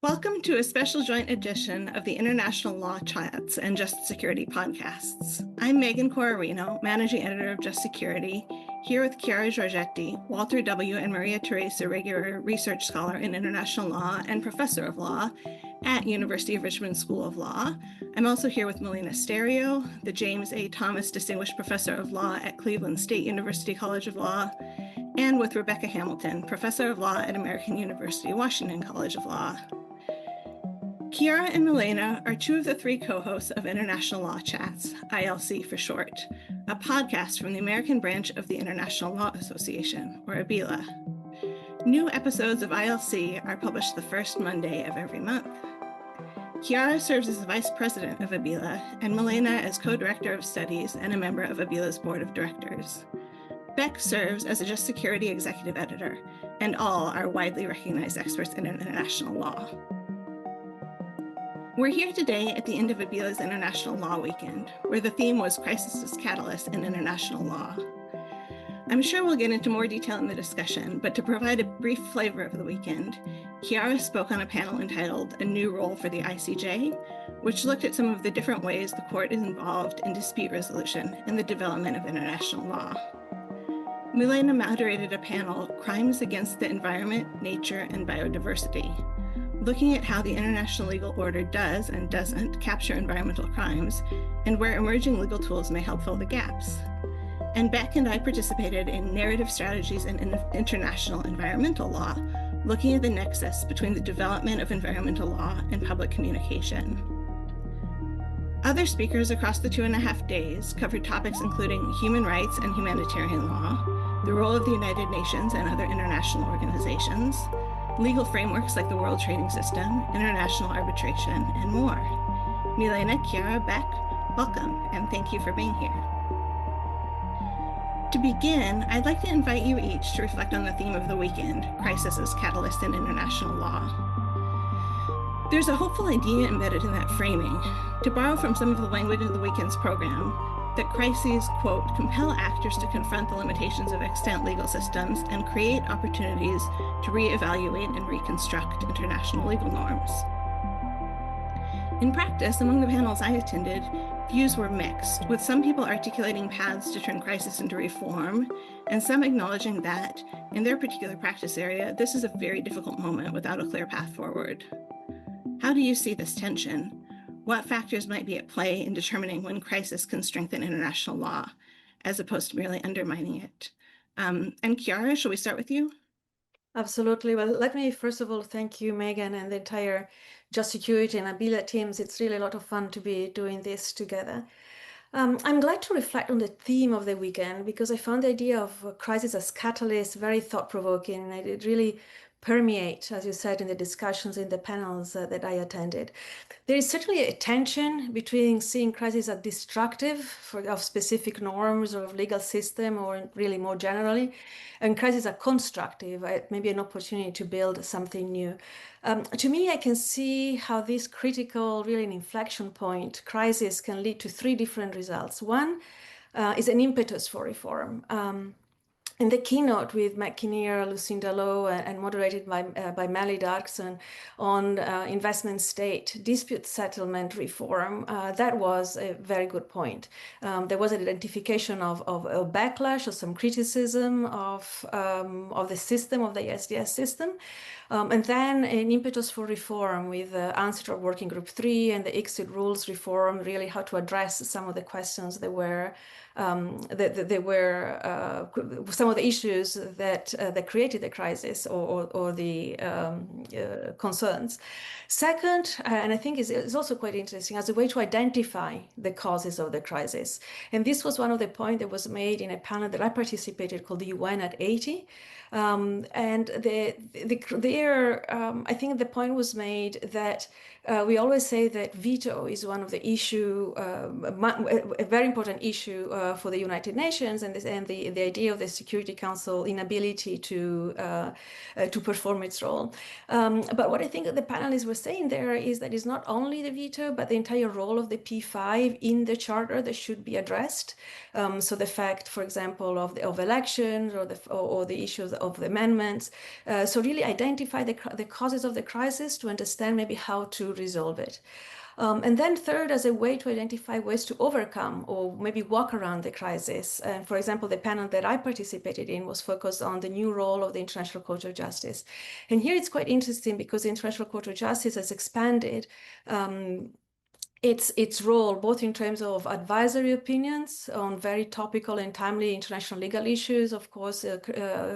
Welcome to a special joint edition of the International Law Chats and Just Security podcasts. I'm Megan Corrarino, Managing Editor of Just Security, here with Chiara Giorgetti, Walter W. and Maria Teresa Reguer Research Scholar in International Law and Professor of Law at University of Richmond School of Law. I'm also here with Milena Sterio, the James A. Thomas Distinguished Professor of Law at Cleveland State University College of Law, and with Rebecca Hamilton, Professor of Law at American University Washington College of Law. Chiara and Milena are two of the three co-hosts of International Law Chats, ILC for short, a podcast from the American branch of the International Law Association, or ABILA. New episodes of ILC are published the first Monday of every month. Chiara serves as Vice President of ABILA, and Milena as Co-Director of Studies and a member of ABILA's Board of Directors. Beck serves as a Just Security Executive Editor, and all are widely recognized experts in international law. We're here today at the end of ABILA's International Law Weekend, where the theme was Crisis as Catalyst in International Law. I'm sure we'll get into more detail in the discussion, but to provide a brief flavor of the weekend, Chiara spoke on a panel entitled A New Role for the ICJ, which looked at some of the different ways the court is involved in dispute resolution and the development of international law. Milena moderated a panel, Crimes Against the Environment, Nature, and Biodiversity, looking at how the international legal order does and doesn't capture environmental crimes and where emerging legal tools may help fill the gaps. And Beck and I participated in Narrative Strategies in International Environmental Law, looking at the nexus between the development of environmental law and public communication. Other speakers across the 2.5 days covered topics including human rights and humanitarian law, the role of the United Nations and other international organizations, legal frameworks like the World Trading System, international arbitration, and more. Milena, Chiara, Beck, welcome, and thank you for being here. To begin, I'd like to invite you each to reflect on the theme of the weekend, Crisis as Catalyst in International Law. There's a hopeful idea embedded in that framing, to borrow from some of the language of the weekend's program, that crises, quote, compel actors to confront the limitations of extant legal systems and create opportunities to reevaluate and reconstruct international legal norms. In practice, among the panels I attended, views were mixed, with some people articulating paths to turn crisis into reform, and some acknowledging that, in their particular practice area, this is a very difficult moment without a clear path forward. How do you see this tension? What factors might be at play in determining when crisis can strengthen international law, as opposed to merely undermining it? And Chiara, shall we start with you? Absolutely. Well, let me first of all thank you, Megan, and the entire Just Security and ABILA teams. It's really a lot of fun to be doing this together. I'm glad to reflect on the theme of the weekend because I found the idea of crisis as catalyst very thought-provoking, and it really permeates, as you said, in the discussions in the panels that I attended. There is certainly a tension between seeing crisis as destructive of specific norms or of legal system, or really more generally, and crisis as constructive, maybe an opportunity to build something new. To me, I can see how this critical, really an inflection point, crisis can lead to three different results. One is an impetus for reform. In the keynote with Matt Kinnear, Lucinda Lowe, and moderated by Mally Darkson on investment state dispute settlement reform, that was a very good point. There was an identification of a backlash or some criticism of the system, of the ISDS system, and then an impetus for reform with Answer Working Group 3 and the exit rules reform, really how to address some of the questions that were some of the issues that created the crisis or the concerns. Second, and I think is also quite interesting, as a way to identify the causes of the crisis. And this was one of the points that was made in a panel that I participated called the UN at 80. And I think the point was made that we always say that veto is one of the issue, a very important issue for the United Nations, and the idea of the Security Council inability to perform its role. But what I think the panelists were saying there is that it's not only the veto, but the entire role of the P5 in the Charter that should be addressed. So the fact, for example, of elections or the issues of the amendments. So really identifying identify the causes of the crisis to understand maybe how to resolve it. And then third, as a way to identify ways to overcome or maybe walk around the crisis. For example, the panel that I participated in was focused on the new role of the International Court of Justice. And here it's quite interesting because the International Court of Justice has expanded its role, both in terms of advisory opinions on very topical and timely international legal issues, of course,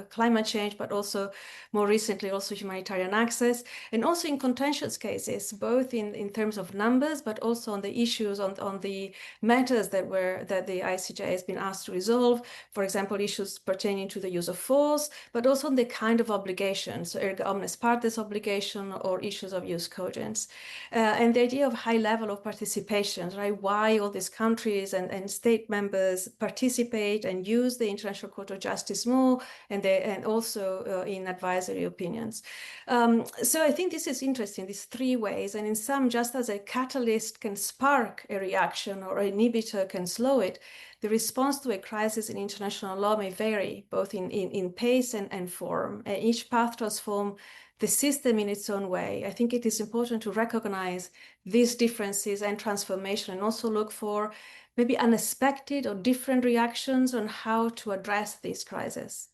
climate change, but also more recently, also humanitarian access, and also in contentious cases, both in terms of numbers, but also on the issues, on the matters that the ICJ has been asked to resolve, for example, issues pertaining to the use of force, but also on the kind of obligations, so erga omnes partes obligation or issues of jus cogens. And the idea of high level of participation, right? Why all these countries and state members participate and use the International Court of Justice more, and also in advisory opinions. So I think this is interesting, these three ways, and in some, just as a catalyst can spark a reaction or an inhibitor can slow it, the response to a crisis in international law may vary, both in pace and form. Each path transforms the system in its own way. I think it is important to recognize these differences and transformation, and also look for maybe unexpected or different reactions on how to address these crises.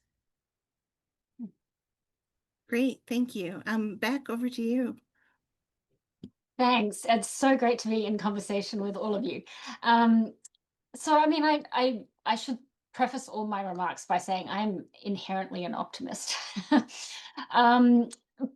Great, thank you. Back over to you. Thanks. It's so great to be in conversation with all of you. So, I mean, I should preface all my remarks by saying I'm inherently an optimist.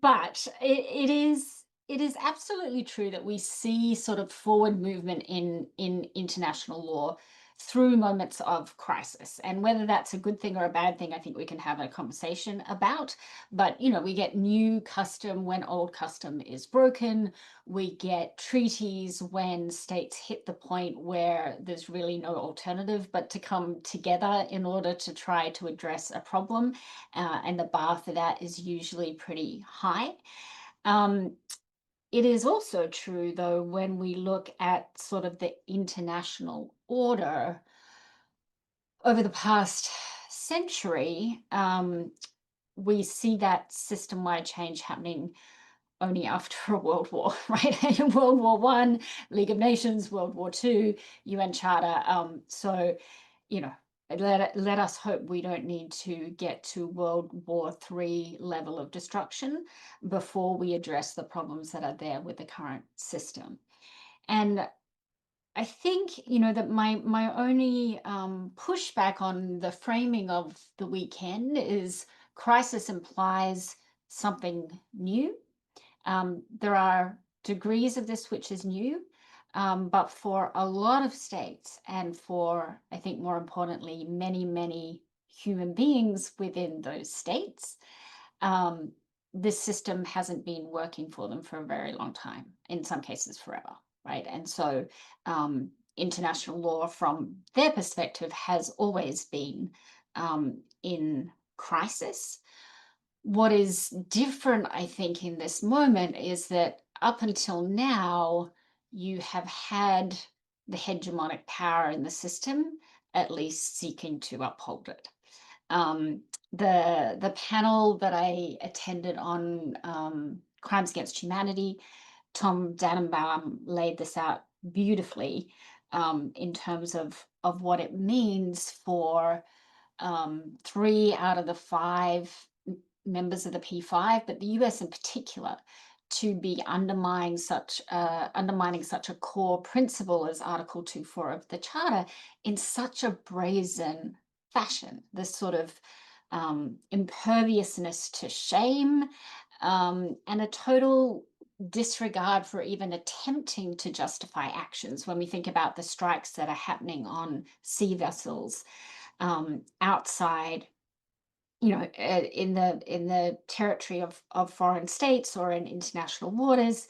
But it is absolutely true that we see sort of forward movement in international law through moments of crisis. And whether that's a good thing or a bad thing, I think we can have a conversation about. But, you know, we get new custom when old custom is broken. We get treaties when states hit the point where there's really no alternative but to come together in order to try to address a problem. And the bar for that is usually pretty high. It is also true, though, when we look at sort of the international order over the past century, we see that system-wide change happening only after a world war, right? World War I, League of Nations, World War II, UN Charter. So, you know, let us hope we don't need to get to World War III level of destruction before we address the problems that are there with the current system. And I think, you know, that my only pushback on the framing of the weekend is crisis implies something new. There are degrees of this which is new, but for a lot of states, and for, I think more importantly, many human beings within those states, this system hasn't been working for them for a very long time, in some cases forever, right? And so international law from their perspective has always been in crisis. What is different, I think, in this moment is that up until now, you have had the hegemonic power in the system at least seeking to uphold it. The panel that I attended on crimes against humanity, Tom Dannenbaum laid this out beautifully in terms of what it means for 3 out of the 5 members of the P5, but the US in particular, to be undermining such a core principle as Article 2.4 of the Charter in such a brazen fashion. This sort of imperviousness to shame and a total disregard for even attempting to justify actions. When we think about the strikes that are happening on sea vessels outside, you know, in the territory of foreign states or in international waters,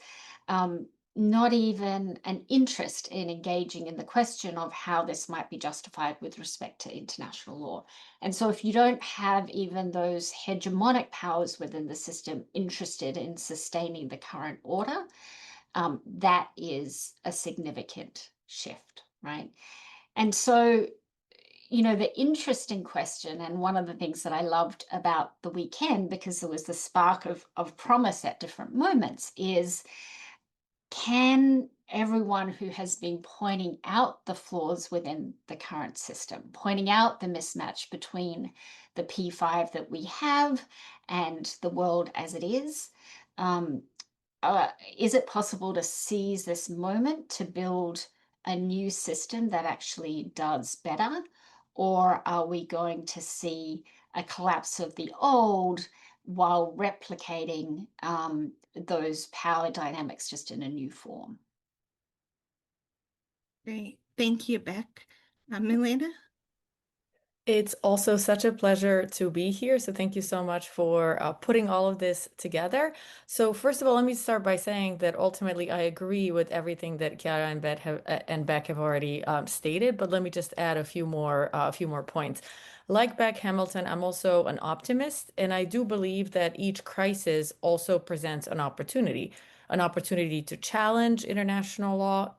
not even an interest in engaging in the question of how this might be justified with respect to international law. And so if you don't have even those hegemonic powers within the system interested in sustaining the current order, that is a significant shift, right? And so, the interesting question, and one of the things that I loved about the weekend, because there was the spark of promise at different moments, is can everyone who has been pointing out the flaws within the current system, pointing out the mismatch between the P5 that we have and the world as it is it possible to seize this moment to build a new system that actually does better? Or are we going to see a collapse of the old while replicating those power dynamics just in a new form? Great. Thank you, Beck. Milena? It's also such a pleasure to be here. So thank you so much for putting all of this together. So first of all, let me start by saying that ultimately I agree with everything that Chiara and Beck have already stated, but let me just add a few more points. Like Beck Hamilton, I'm also an optimist, and I do believe that each crisis also presents an opportunity to challenge international law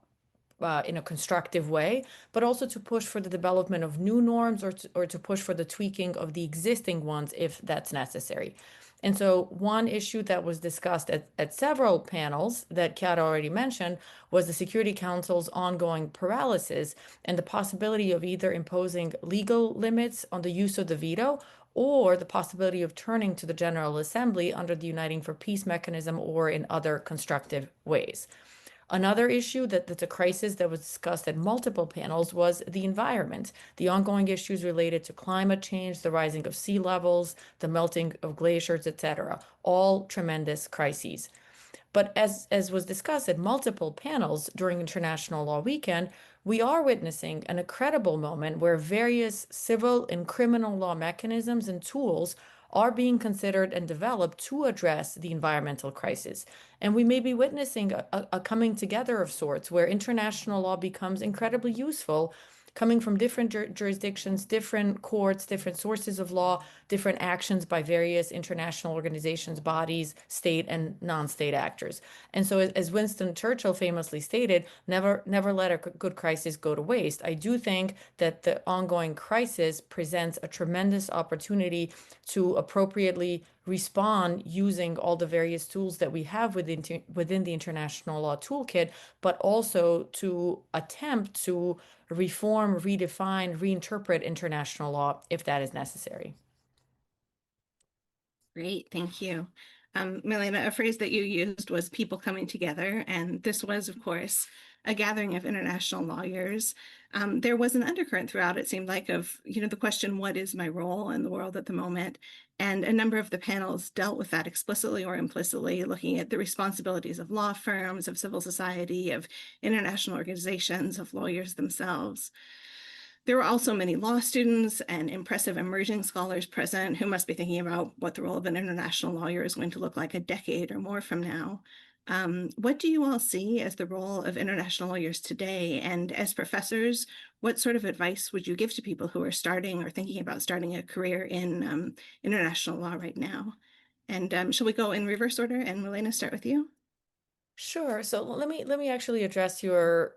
in a constructive way, but also to push for the development of new norms or to push for the tweaking of the existing ones if that's necessary. And so one issue that was discussed at several panels that Chiara already mentioned was the Security Council's ongoing paralysis and the possibility of either imposing legal limits on the use of the veto or the possibility of turning to the General Assembly under the Uniting for Peace mechanism or in other constructive ways. Another issue that's a crisis that was discussed at multiple panels was the environment, the ongoing issues related to climate change, the rising of sea levels, the melting of glaciers, etc. All tremendous crises. But as was discussed at multiple panels during International Law Weekend, we are witnessing an incredible moment where various civil and criminal law mechanisms and tools are being considered and developed to address the environmental crisis. And we may be witnessing a coming together of sorts where international law becomes incredibly useful, coming from different jurisdictions, different courts, different sources of law, different actions by various international organizations, bodies, state and non-state actors. And so as Winston Churchill famously stated, never let a good crisis go to waste. I do think that the ongoing crisis presents a tremendous opportunity to appropriately respond using all the various tools that we have within the international law toolkit, but also to attempt to reform, redefine, reinterpret international law if that is necessary. Great, thank you. Milena, a phrase that you used was people coming together, and this was, of course, a gathering of international lawyers. There was an undercurrent throughout, it seemed like, of the question, what is my role in the world at the moment? And a number of the panels dealt with that explicitly or implicitly, looking at the responsibilities of law firms, of civil society, of international organizations, of lawyers themselves. There were also many law students and impressive emerging scholars present who must be thinking about what the role of an international lawyer is going to look like a decade or more from now. What do you all see as the role of international lawyers today? And as professors, what sort of advice would you give to people who are starting or thinking about starting a career in international law right now? And shall we go in reverse order? And Milena, start with you. Sure. So let me actually address your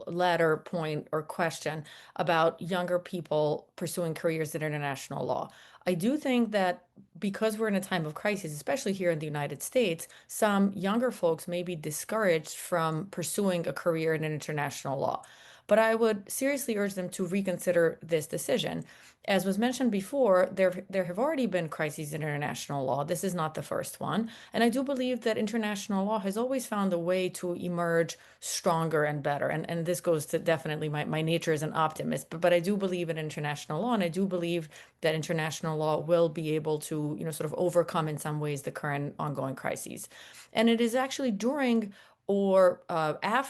latter point or question about younger people pursuing careers in international law. I do think that because we're in a time of crisis, especially here in the United States, some younger folks may be discouraged from pursuing a career in international law. But I would seriously urge them to reconsider this decision. As was mentioned before, there have already been crises in international law. This is not the first one. And I do believe that international law has always found a way to emerge stronger and better. And this goes to definitely my nature as an optimist. But I do believe in international law, and I do believe that international law will be able to, sort of overcome in some ways the current ongoing crises. And it is actually during or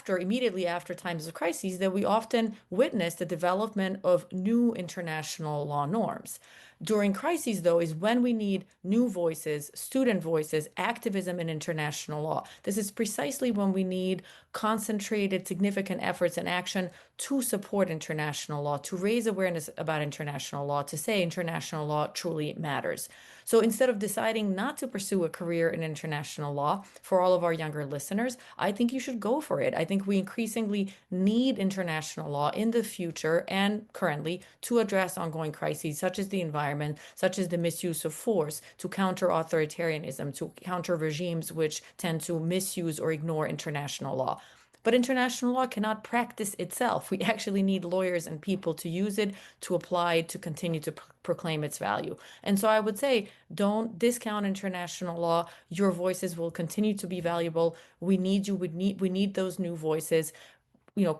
immediately after times of crises, that we often witness the development of new international law norms. During crises, though, is when we need new voices, student voices, activism in international law. This is precisely when we need concentrated, significant efforts and action to support international law, to raise awareness about international law, to say international law truly matters. So instead of deciding not to pursue a career in international law, for all of our younger listeners, I think you should go for it. I think we increasingly need international law in the future and currently to address ongoing crises such as the environment, such as the misuse of force, to counter authoritarianism, to counter regimes which tend to misuse or ignore international law. But international law cannot practice itself. We actually need lawyers and people to use it, to apply, to continue to proclaim its value. And so I would say, don't discount international law. Your voices will continue to be valuable. We need you. We need those new voices.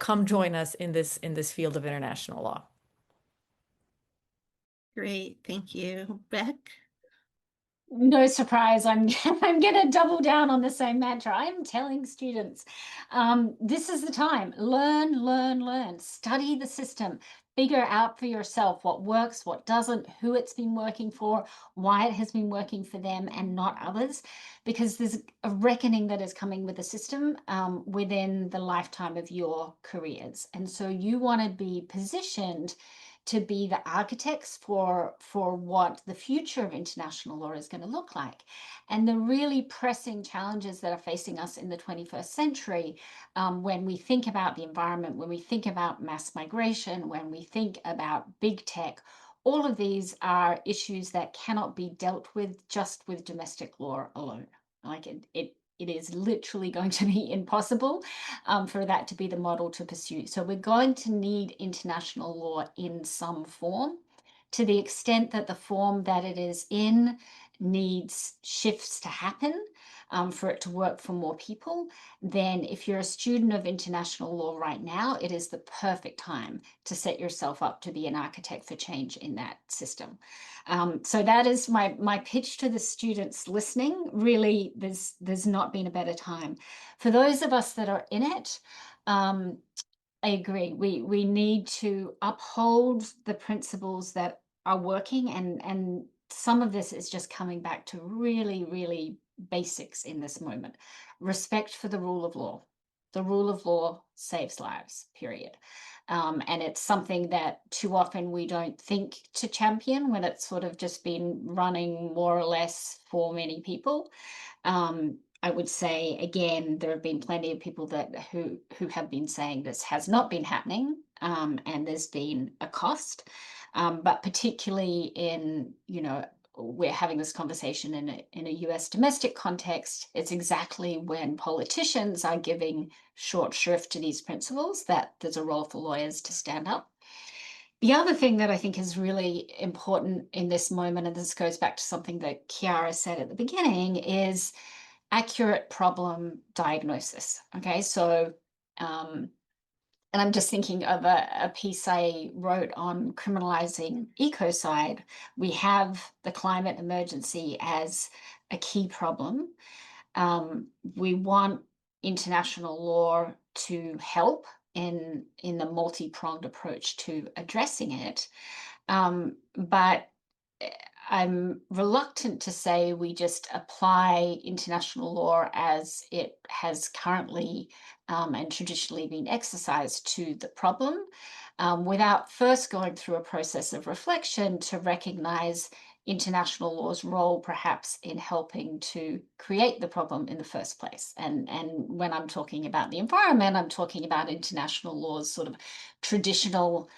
Come join us in this field of international law. Great, thank you. Beck? No surprise, I'm going to double down on the same mantra. I'm telling students, this is the time. Learn, study the system, figure out for yourself what works, what doesn't, who it's been working for, why it has been working for them and not others, because there's a reckoning that is coming with the system within the lifetime of your careers. And so you want to be positioned to be the architects for what the future of international law is going to look like. And the really pressing challenges that are facing us in the 21st century, when we think about the environment, when we think about mass migration, when we think about big tech, all of these are issues that cannot be dealt with just with domestic law alone. Like it is literally going to be impossible for that to be the model to pursue. So we're going to need international law in some form. To the extent that the form that it is in needs shifts to happen for it to work for more people, then if you're a student of international law right now, it is the perfect time to set yourself up to be an architect for change in that system. So that is my pitch to the students listening. Really, there's not been a better time. For those of us that are in it, I agree. We need to uphold the principles that are working, and some of this is just coming back to really, really basics in this moment. Respect for the rule of law. The rule of law saves lives, period. And it's something that too often we don't think to champion when it's sort of just been running more or less for many people. I would say, again, there have been plenty of people who have been saying this has not been happening, and there's been a cost. But particularly in, we're having this conversation in a US domestic context, it's exactly when politicians are giving short shrift to these principles that there's a role for lawyers to stand up. The other thing that I think is really important in this moment, and this goes back to something that Chiara said at the beginning, is accurate problem diagnosis. Okay, so and I'm just thinking of a piece I wrote on criminalizing ecocide. We have the climate emergency as a key problem. We want international law to help in the multi-pronged approach to addressing it. But I'm reluctant to say we just apply international law as it has currently and traditionally been exercised to the problem without first going through a process of reflection to recognize international law's role perhaps in helping to create the problem in the first place. And when I'm talking about the environment, I'm talking about international law's sort of traditional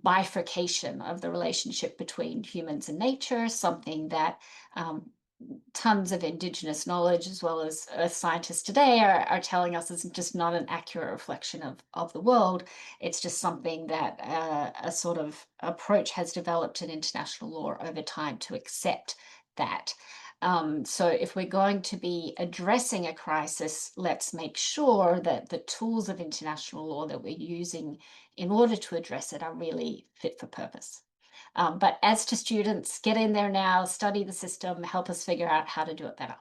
bifurcation of the relationship between humans and nature, something that tons of Indigenous knowledge as well as earth scientists today are telling us is just not an accurate reflection of the world. It's just something that a sort of approach has developed in international law over time to accept that. So if we're going to be addressing a crisis, let's make sure that the tools of international law that we're using in order to address it are really fit for purpose. But as to students, get in there now, study the system, help us figure out how to do it better.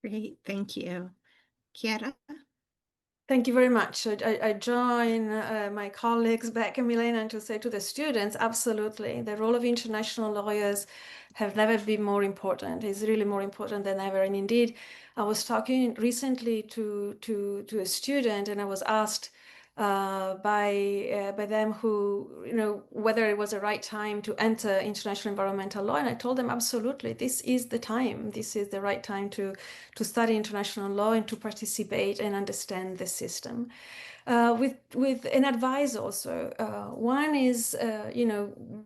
Great, thank you. Chiara? Thank you very much. I join my colleagues Beck and Milena to say to the students, absolutely, the role of international lawyers have never been more important. It's really more important than ever. And indeed, I was talking recently to a student, and I was asked, by them who, whether it was the right time to enter international environmental law. And I told them, absolutely, this is the time. This is the right time to study international law and to participate and understand the system. With an advice also. One is,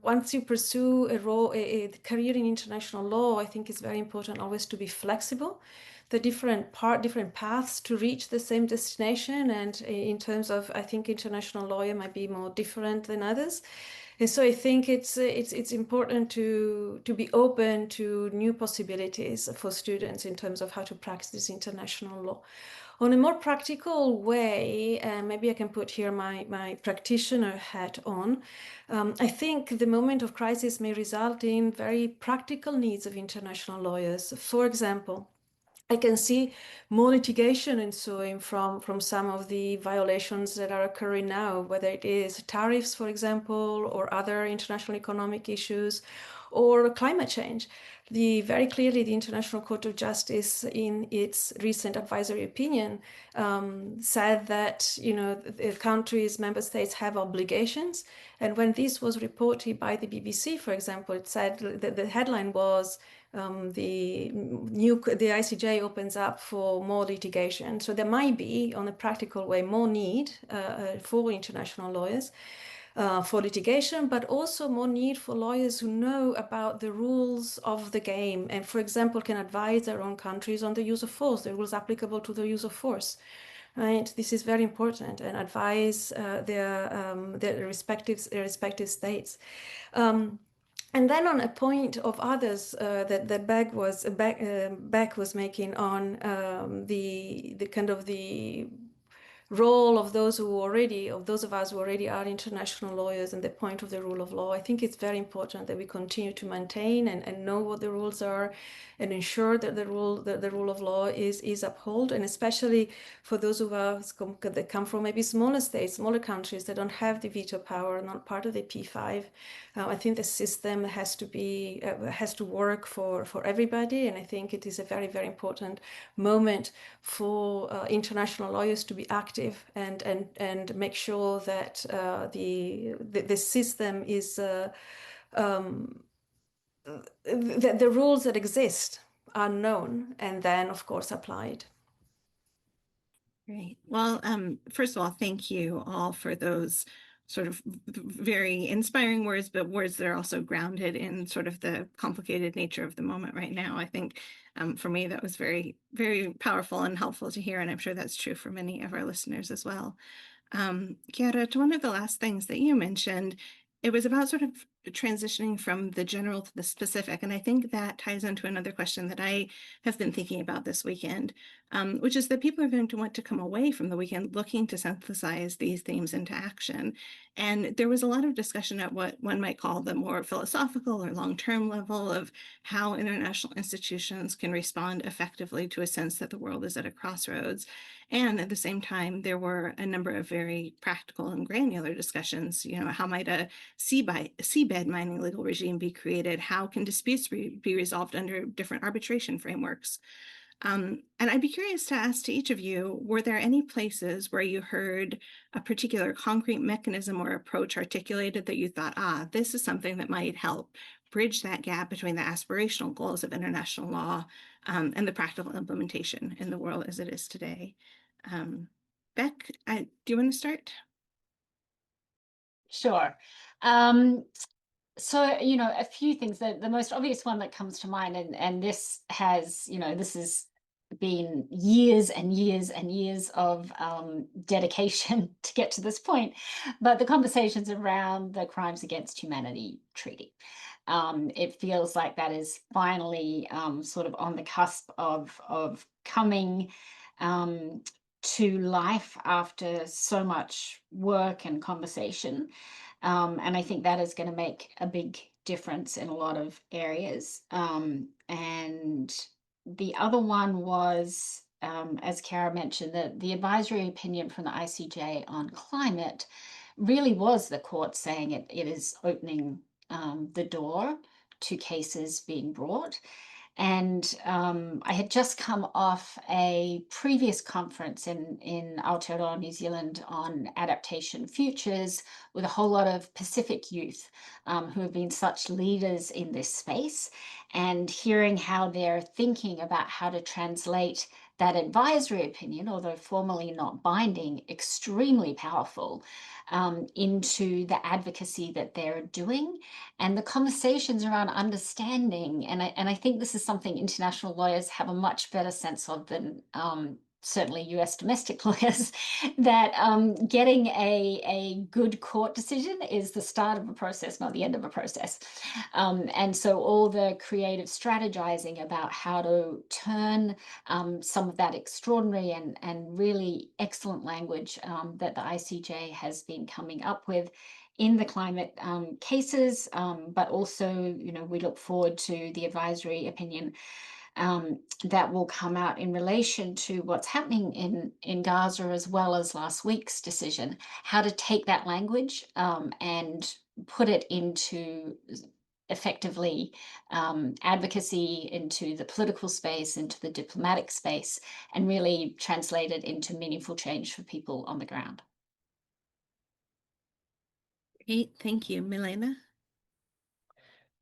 once you pursue a career in international law, I think it's very important always to be flexible. The different paths to reach the same destination, and in terms of, I think international lawyer might be more different than others. And so I think it's important to be open to new possibilities for students in terms of how to practice international law. On a more practical way, maybe I can put here my practitioner hat on. I think the moment of crisis may result in very practical needs of international lawyers. For example, I can see more litigation ensuing from some of the violations that are occurring now, whether it is tariffs, for example, or other international economic issues, or climate change. Very clearly, the International Court of Justice, in its recent advisory opinion, said that the countries, member states have obligations. And when this was reported by the BBC, for example, it said that the headline was, the ICJ opens up for more litigation. So there might be, on a practical way, more need for international lawyers for litigation, but also more need for lawyers who know about the rules of the game and, for example, can advise their own countries on the use of force, the rules applicable to the use of force. Right, this is very important, and advise their respective states. And then on a point of others that Beck was making on the kind of the role of those of us who already are international lawyers and the point of the rule of law, I think it's very important that we continue to maintain and know what the rules are and ensure that the rule of law is upheld, and especially for those of us that come from maybe smaller states, smaller countries that don't have the veto power, not part of the P5. I think the system has to work for everybody, and I think it is a very, very important moment for international lawyers to be active and make sure that the system is that the rules that exist are known and then, of course, applied. Great. Well, first of all, thank you all for those sort of very inspiring words, but words that are also grounded in sort of the complicated nature of the moment right now. I think for me, that was very, very powerful and helpful to hear, and I'm sure that's true for many of our listeners as well. Chiara, to one of the last things that you mentioned, it was about sort of transitioning from the general to the specific. And I think that ties into another question that I have been thinking about this weekend, which is that people are going to want to come away from the weekend looking to synthesize these themes into action. And there was a lot of discussion at what one might call the more philosophical or long-term level of how international institutions can respond effectively to a sense that the world is at a crossroads. And at the same time, there were a number of very practical and granular discussions. How might a seabed mining legal regime be created? How can disputes be resolved under different arbitration frameworks? And I'd be curious to ask to each of you, were there any places where you heard a particular concrete mechanism or approach articulated that you thought, this is something that might help bridge that gap between the aspirational goals of international law and the practical implementation in the world as it is today? Beck, do you want to start? Sure. So, a few things. The most obvious one that comes to mind, and this has, this has been years and years and years of dedication to get to this point, but the conversations around the Crimes Against Humanity Treaty. It feels like that is finally sort of on the cusp of coming to life after so much work and conversation. And I think that is going to make a big difference in a lot of areas. And the other one was, as Chiara mentioned, the advisory opinion from the ICJ on climate really was the court saying it is opening the door to cases being brought. And I had just come off a previous conference in Aotearoa, New Zealand, on adaptation futures with a whole lot of Pacific youth who have been such leaders in this space, and hearing how they're thinking about how to translate that advisory opinion, although formally not binding, extremely powerful, into the advocacy that they're doing and the conversations around understanding. And I think this is something international lawyers have a much better sense of than certainly US domestic lawyers, that getting a good court decision is the start of a process, not the end of a process. And so all the creative strategizing about how to turn some of that extraordinary and really excellent language that the ICJ has been coming up with in the climate cases, but also, we look forward to the advisory opinion that will come out in relation to what's happening in Gaza, as well as last week's decision, how to take that language and put it into effectively advocacy, into the political space, into the diplomatic space, and really translate it into meaningful change for people on the ground. Great, thank you. Milena?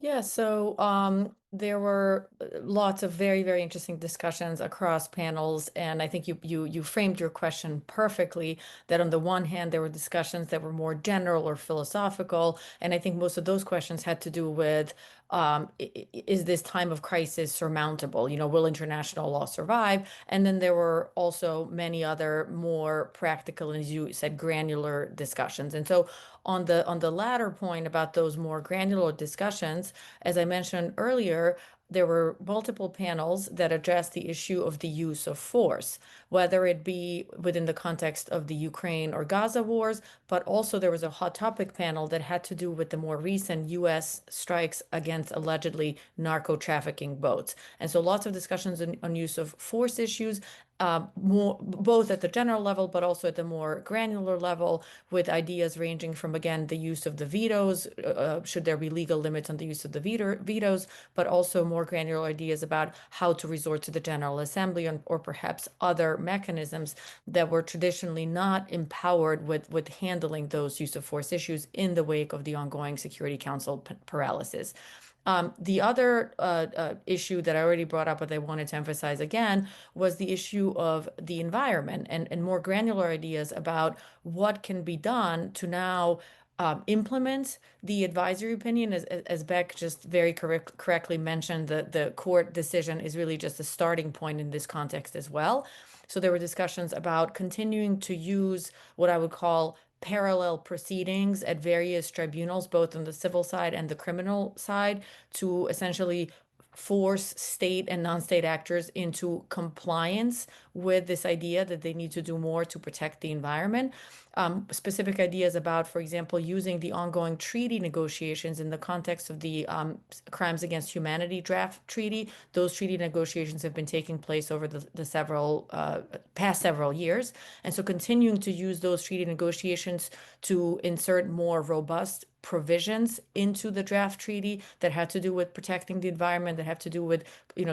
Yeah, so there were lots of very, very interesting discussions across panels, and I think you framed your question perfectly, that on the one hand, there were discussions that were more general or philosophical, and I think most of those questions had to do with is this time of crisis surmountable? Will international law survive? And then there were also many other more practical, and as you said, granular discussions. And so on the latter point about those more granular discussions, as I mentioned earlier, there were multiple panels that addressed the issue of the use of force, whether it be within the context of the Ukraine or Gaza wars, but also there was a hot topic panel that had to do with the more recent US strikes against allegedly narco trafficking boats. And so lots of discussions on use of force issues, both at the general level, but also at the more granular level, with ideas ranging from, again, the use of the vetoes, should there be legal limits on the use of the vetoes, but also more granular ideas about how to resort to the General Assembly or perhaps other mechanisms that were traditionally not empowered with handling those use of force issues in the wake of the ongoing Security Council paralysis. The other issue that I already brought up, but I wanted to emphasize again, was the issue of the environment and more granular ideas about what can be done to now implement the advisory opinion. As Beck just very correctly mentioned, the court decision is really just a starting point in this context as well. So there were discussions about continuing to use what I would call parallel proceedings at various tribunals, both on the civil side and the criminal side, to essentially force state and non-state actors into compliance with this idea that they need to do more to protect the environment. Specific ideas about, for example, using the ongoing treaty negotiations in the context of the Crimes Against Humanity draft treaty. Those treaty negotiations have been taking place over the past several years. And so continuing to use those treaty negotiations to insert more robust provisions into the draft treaty that had to do with protecting the environment, that have to do with,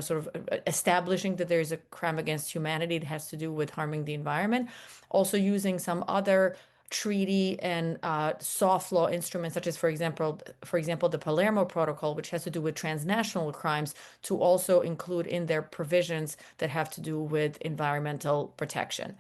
sort of establishing that there is a crime against humanity that has to do with harming the environment. Also using some other treaty and soft law instruments, such as, for example, the Palermo Protocol, which has to do with transnational crimes, to also include in their provisions that have to do with environmental protection.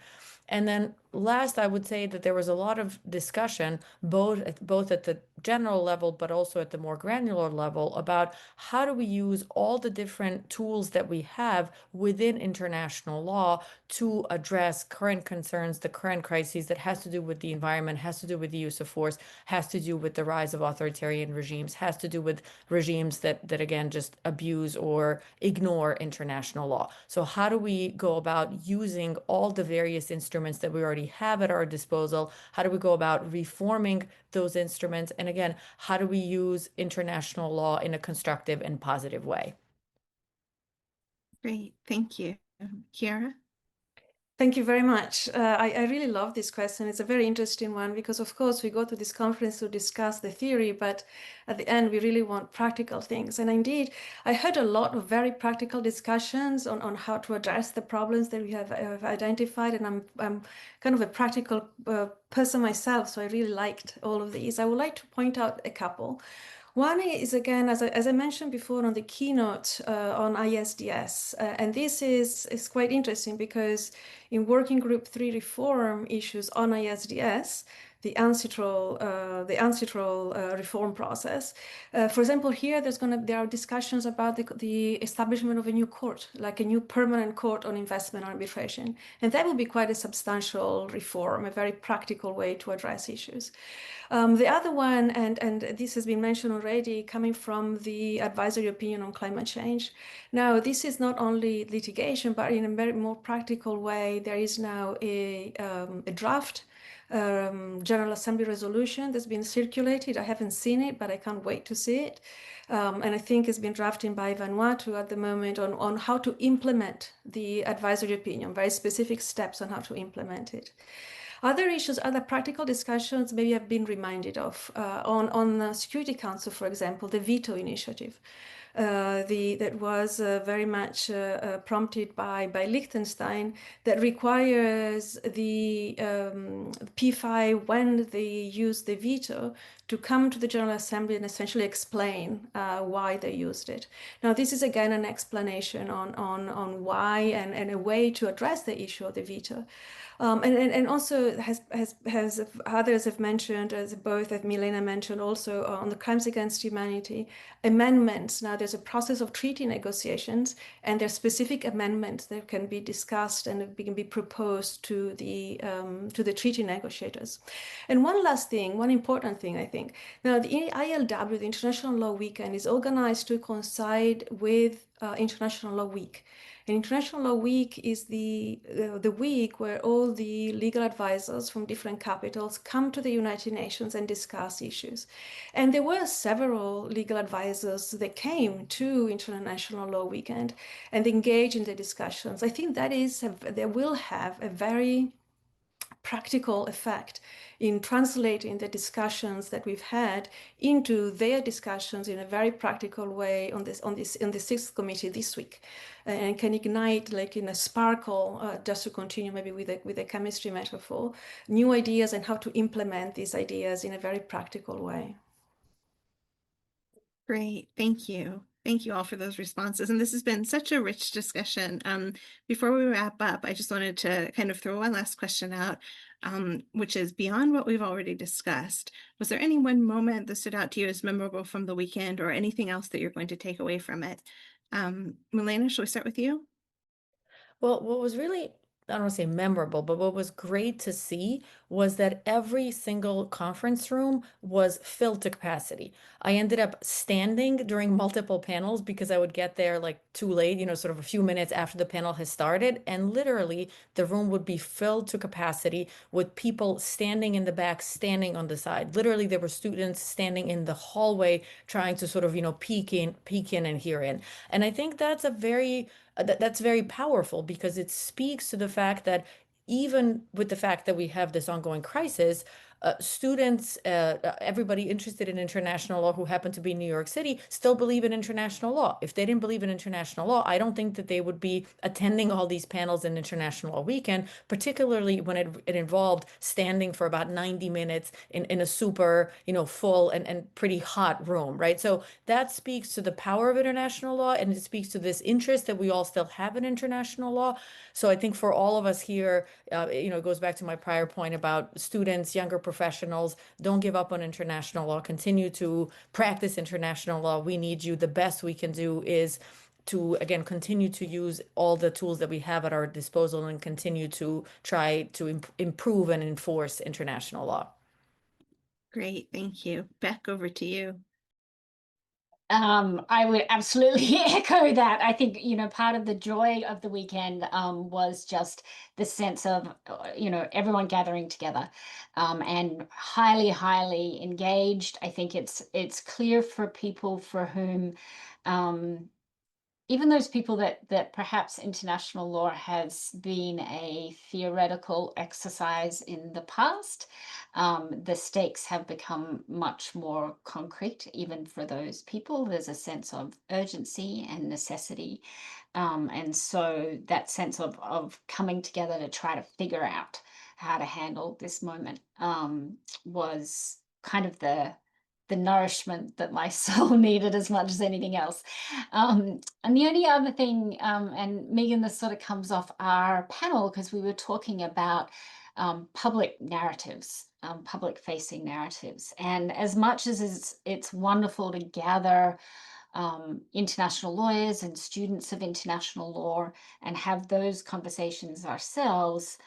And then last, I would say that there was a lot of discussion, both at the general level, but also at the more granular level, about how do we use all the different tools that we have within international law to address current concerns, the current crises that has to do with the environment, has to do with the use of force, has to do with the rise of authoritarian regimes, has to do with regimes that again, just abuse or ignore international law. So how do we go about using all the various instruments that we already have at our disposal? How do we go about reforming those instruments? And again, how do we use international law in a constructive and positive way? Great, thank you. Chiara? Thank you very much. I really love this question. It's a very interesting one because, of course, we go to this conference to discuss the theory, but at the end, we really want practical things. And indeed, I heard a lot of very practical discussions on how to address the problems that we have identified. And I'm kind of a practical person myself, so I really liked all of these. I would like to point out a couple. One is, again, as I mentioned before on the keynote on ISDS, and this is quite interesting because in Working Group 3 reform issues on ISDS, the ancestral reform process. For example, here there are discussions about the establishment of a new court, like a new permanent court on investment arbitration, and that would be quite a substantial reform, a very practical way to address issues. The other one, and this has been mentioned already, coming from the advisory opinion on climate change. Now, this is not only litigation, but in a very more practical way, there is now a draft General Assembly resolution that's been circulated. I haven't seen it, but I can't wait to see it. And I think it's been drafted by Vanuatu at the moment on how to implement the advisory opinion, very specific steps on how to implement it. Other issues, other practical discussions, maybe I've been reminded of on the Security Council, for example, the veto initiative. That was very much prompted by Liechtenstein, that requires the P5, when they use the veto, to come to the General Assembly and essentially explain why they used it. Now, this is again an explanation on why and a way to address the issue of the veto. And also has others have mentioned, as Milena mentioned, also on the crimes against humanity, amendments. Now there's a process of treaty negotiations, and there's specific amendments that can be discussed and can be proposed to the treaty negotiators. And one last thing, one important thing, I think. Now the ILW, the International Law Weekend, is organized to coincide with International Law Week. And International Law Week is the week where all the legal advisors from different capitals come to the United Nations and discuss issues. And there were several legal advisors that came to International Law Weekend and engaged in the discussions. I think they will have a very practical effect in translating the discussions that we've had into their discussions in a very practical way on the sixth committee this week, and can ignite, like in a sparkle, just to continue maybe with a chemistry metaphor, new ideas and how to implement these ideas in a very practical way. Great, thank you. Thank you all for those responses. And this has been such a rich discussion. Before we wrap up, I just wanted to kind of throw one last question out, which is beyond what we've already discussed. Was there any one moment that stood out to you as memorable from the weekend, or anything else that you're going to take away from it? Milena, shall we start with you? Well, what was really, I don't want to say memorable, but what was great to see was that every single conference room was filled to capacity. I ended up standing during multiple panels because I would get there like too late, sort of a few minutes after the panel has started. And literally the room would be filled to capacity with people standing in the back, standing on the side. Literally there were students standing in the hallway trying to sort of, peek in and hear in. And I think that's that's very powerful because it speaks to the fact that even with the fact that we have this ongoing crisis, students, everybody interested in international law who happen to be in New York City still believe in international law. If they didn't believe in international law, I don't think that they would be attending all these panels in International Law Weekend, particularly when it involved standing for about 90 minutes in a super, full and pretty hot room, right? So that speaks to the power of international law, and it speaks to this interest that we all still have in international law. So I think for all of us here, it goes back to my prior point about students, younger professionals, don't give up on international law, continue to practice international law. We need you. The best we can do is to, again, continue to use all the tools that we have at our disposal and continue to try to improve and enforce international law. Great, thank you. Beck, over to you. I would absolutely echo that. I think, part of the joy of the weekend was just the sense of, everyone gathering together and highly, highly engaged. I think it's clear for people for whom even those people that perhaps international law has been a theoretical exercise in the past, the stakes have become much more concrete, even for those people. There's a sense of urgency and necessity. And so that sense of coming together to try to figure out how to handle this moment was kind of the nourishment that my soul needed as much as anything else. And the only other thing, and Megan, this sort of comes off our panel because we were talking about public narratives, public facing narratives. And as much as it's wonderful to gather international lawyers and students of international law and have those conversations ourselves,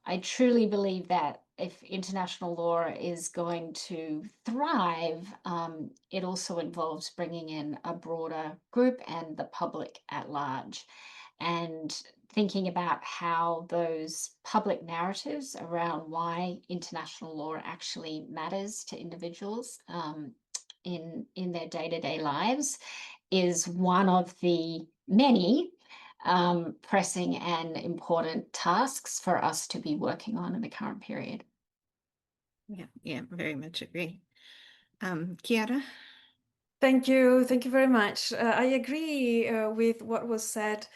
I truly believe that if international law is going to thrive, it also involves bringing in a broader group and the public at large, and thinking about how those public narratives around why international law actually matters to individuals in their day-to-day lives is one of the many pressing and important tasks for us to be working on in the current period. Yeah, very much agree. Chiara? Thank you very much. I agree with what was said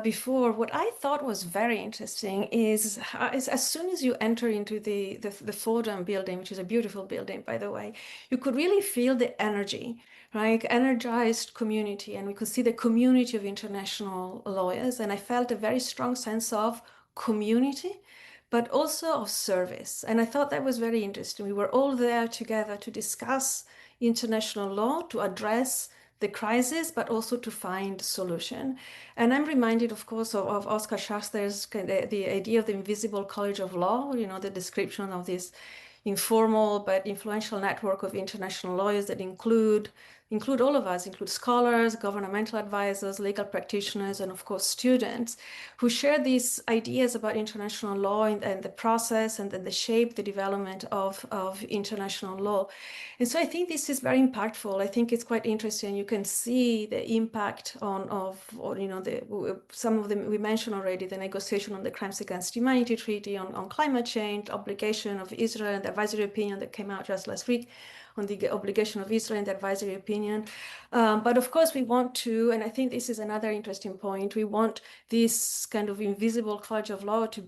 before. What I thought was very interesting is as soon as you enter into the Fordham building, which is a beautiful building, by the way, you could really feel the energy, right? Energized community, and we could see the community of international lawyers, and I felt a very strong sense of community, but also of service. And I thought that was very interesting. We were all there together to discuss international law, to address the crisis, but also to find solution. And I'm reminded, of course, of Oscar Schacht's the idea of the invisible college of law, you know, the description of this informal but influential network of international lawyers that include all of us, include scholars, governmental advisors, legal practitioners, and of course students who share these ideas about international law and the process and the shape, the development of international law. And so I think this is very impactful. I think it's quite interesting. You can see the impact some of them we mentioned already, the negotiation on the Crimes Against Humanity Treaty, on climate change, obligation of Israel, and the advisory opinion that came out just last week on the obligation of Israel and the advisory opinion. But of course we want to, and I think this is another interesting point, we want this kind of invisible college of law to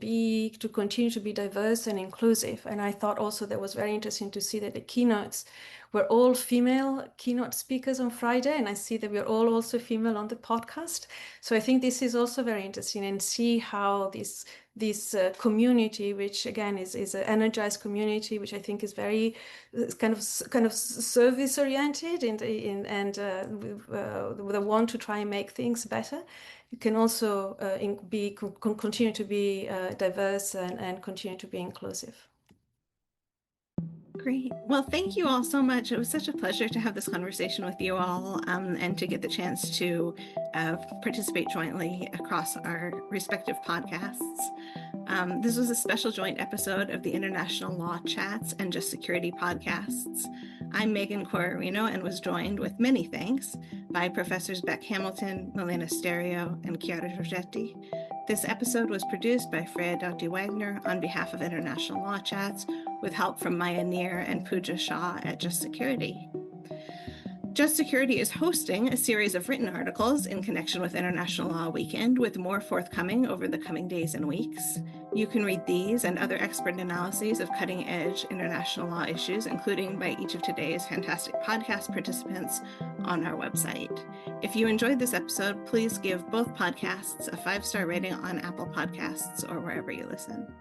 continue to be diverse and inclusive. And I thought also that was very interesting to see that the keynotes were all female keynote speakers on Friday, and I see that we're all also female on the podcast. So I think this is also very interesting, and see how this community, which again is an energized community, which I think is very kind of service oriented and the want to try and make things better. You can also continue to be diverse and continue to be inclusive. Great. Well, thank you all so much. It was such a pleasure to have this conversation with you all and to get the chance to participate jointly across our respective podcasts. This was a special joint episode of the International Law Chats and Just Security podcasts. I'm Megan Corrarino and was joined with many thanks by Professors Beck Hamilton, Milena Sterio, and Chiara Giorgetti. This episode was produced by Freya Doughty Wagner on behalf of International Law Chats, with help from Maya Neer and Pooja Shah at Just Security. Just Security is hosting a series of written articles in connection with International Law Weekend, with more forthcoming over the coming days and weeks. You can read these and other expert analyses of cutting-edge international law issues, including by each of today's fantastic podcast participants, on our website. If you enjoyed this episode, please give both podcasts a 5-star rating on Apple Podcasts or wherever you listen.